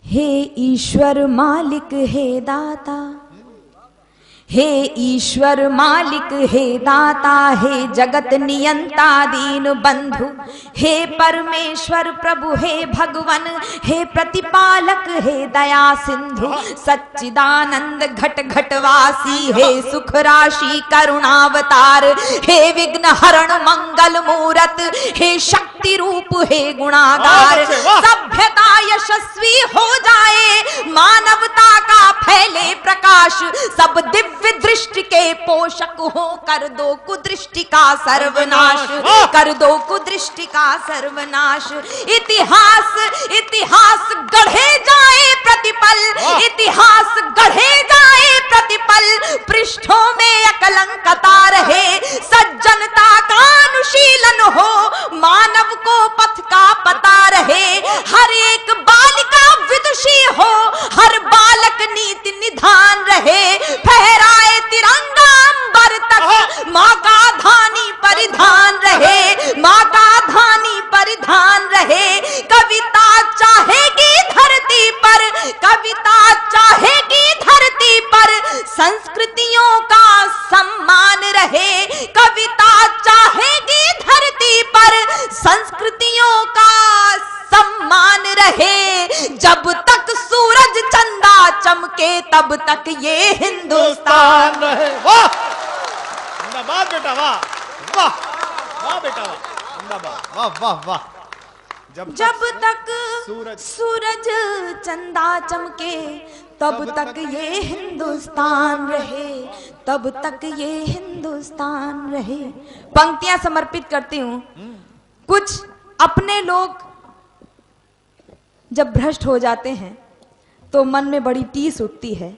हे ईश्वर मालिक हे दाता, हे ईश्वर मालिक हे दाता, हे जगत नियंता दीन बंधु, हे परमेश्वर प्रभु, हे भगवन, हे प्रतिपालक, हे दया सिंधु, सच्चिदानंद घट घटवासी, हे सुख राशि करुणावतार, हे विघ्न हरण मंगल मूरत, हे शक्ति रूप, हे गुणागार। सभ्यता यशस्वी हो जाए, मानवता का फैले प्रकाश, सब दिव्य दृष्टि के पोषक हो, कर दो कुदृष्टि का सर्वनाश, कर दो कुदृष्टि का सर्वनाश। इतिहास इतिहास गढ़े जाए प्रतिपल, इतिहास गढ़े जाए प्रतिपल, पृष्ठों में अकलंकता रहे, सज्जनता का अनुशीलन हो, मानव को पथ का पता रहे, हर एक बालिका विदुषी हो, हर बालक नीति निधान रहे, फहराए तिरंगा अंबर तक, माँ का धानी परिधान रहे, माँ का धानी परिधान रहे। कविता चाहेगी धरती पर, कविता चाहेगी धरती पर, संस्कृतियों का सम्मान रहे, कविता चाहेगी धरती पर, संस्कृतियों का सम्मान रहे। जब तक सूरज चंदा चमके तब तक ये हिंदुस्तान रहे। वाह जिंदाबाद बेटा, वाह वाह वाह बेटा, वाह वाह वाह वाह। जब तक सूरज चंदा चमके तब तक ये हिंदुस्तान रहे, तब तक ये हिंदुस्तान रहे। पंक्तियां समर्पित करती हूँ। कुछ अपने लोग जब भ्रष्ट हो जाते हैं तो मन में बड़ी टीस उठती है,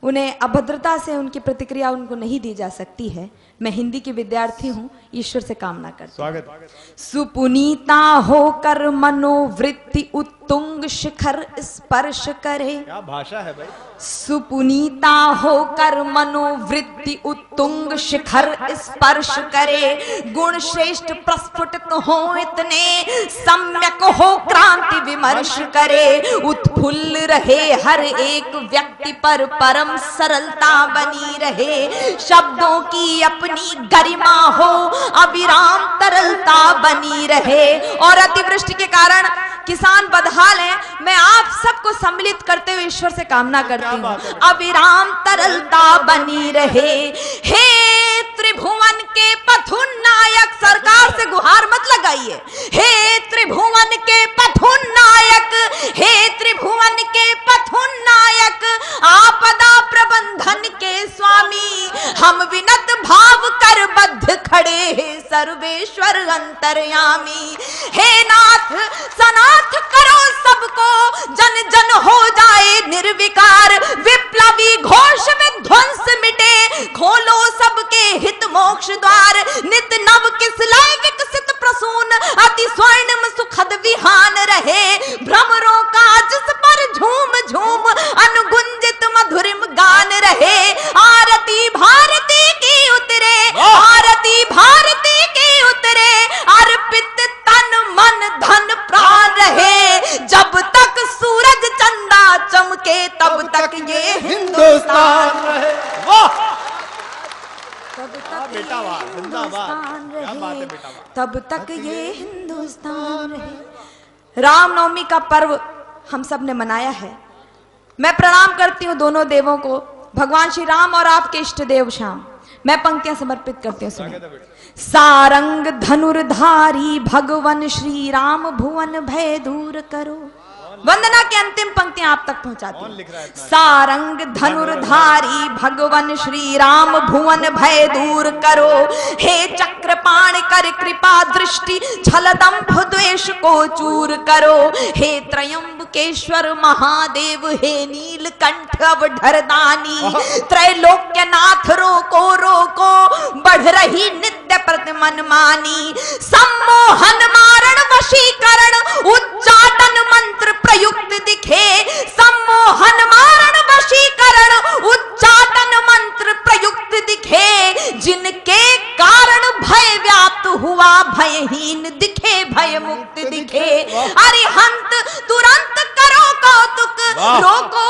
उन्हें अभद्रता से उनकी प्रतिक्रिया उनको नहीं दी जा सकती है। मैं हिंदी की विद्यार्थी हूँ, ईश्वर से कामना करती हूँ। स्वागत। सुपुनीता होकर मनोवृत्ति उत्तुंग शिखर स्पर्श करे। क्या भाषा है भाई। सुपुनीता होकर मनोवृत्ति उत्तुंग शिखर स्पर्श करे, गुण श्रेष्ठ प्रस्फुटित हो इतने, सम्यक हो क्रांति विमर्श करे, उत्फुल्ल रहे हर एक व्यक्ति पर परम सरलता बनी रहे, शब्दों की अपनी गरिमा हो अविराम तरलता बनी रहे। और अतिवृष्टि के कारण किसान बदहाल हैं, मैं आप सबको सम्मिलित करते हुए ईश्वर से कामना करती हूँ, अविराम तरलता बनी रहे। हे त्रिभुवन के पथुनायक, सरकार से गुहार मत लगाइए, हे त्रिभुवन के पथुनायक, हे त्रिभुवन के पथुनायक, आपदा प्रबंधन के स्वामी, हम विनत भाव कर बद्ध खड़े हैं सर्वेश्वर अंतर्यामी। हे नाथ सनाथ करो सबको, जन जन हो जाए निर्विकार, विप्लवी घोष में ध्वंस मिटे, खोलो सबके हित मोक्ष द्वार, नित नव किसलय विकसित प्रसून, अति स्वर्णिम सुखद विहान रहे, भ्रमरों का जिस पर झूम झूम अनुगुंजित मधुरिम गान रहे। आरती भारती की उतरे, आरती भारती की उतरे, अर्पित तन मन धन प्राण रहे, जब तक सूरज चंदा चमके तब तक ये हिंदुस्तान रहे। वाह तब तक बेटा, वाह जिंदाबाद, क्या बात है बेटा, तब तक ये हिंदुस्तान रहे। रामनवमी का पर्व हम सब ने मनाया है। मैं प्रणाम करती हूँ दोनों देवों को, भगवान श्री राम और आपके इष्ट देव श्याम। मैं पंक्तियां समर्पित करती हूँ। सारंग धनुर्धारी भगवन श्री राम, भुवन भय दूर करो। वंदना की अंतिम पंक्तियां आप तक पहुंचाती हूं। सारंग धनुर्धारी भगवन श्री राम, भुवन भय दूर करो, हे चक्रपाण कर कृपा दृष्टि, छल दंभ द्वेष को चूर करो, हे त्रयंबकेश्वर महादेव, हे नीलकंठ अवधरदानी, त्रैलोक्यनाथ रोको रोको, बढ़ रही नित्य प्रतिमनमानी, सम्मोहन मारण वशीकरण, उच्चाटन मंत्र प्रयुक्त दिखे, सम्मोहन मारण वशीकरण, उच्चाटन मंत्र प्रयुक्त दिखे, जिनके कारण भय व्याप्त हुआ भयहीन दिखे, भय मुक्त दिखे। अरिहंत तुरंत करो कौतुक, वाह। रोको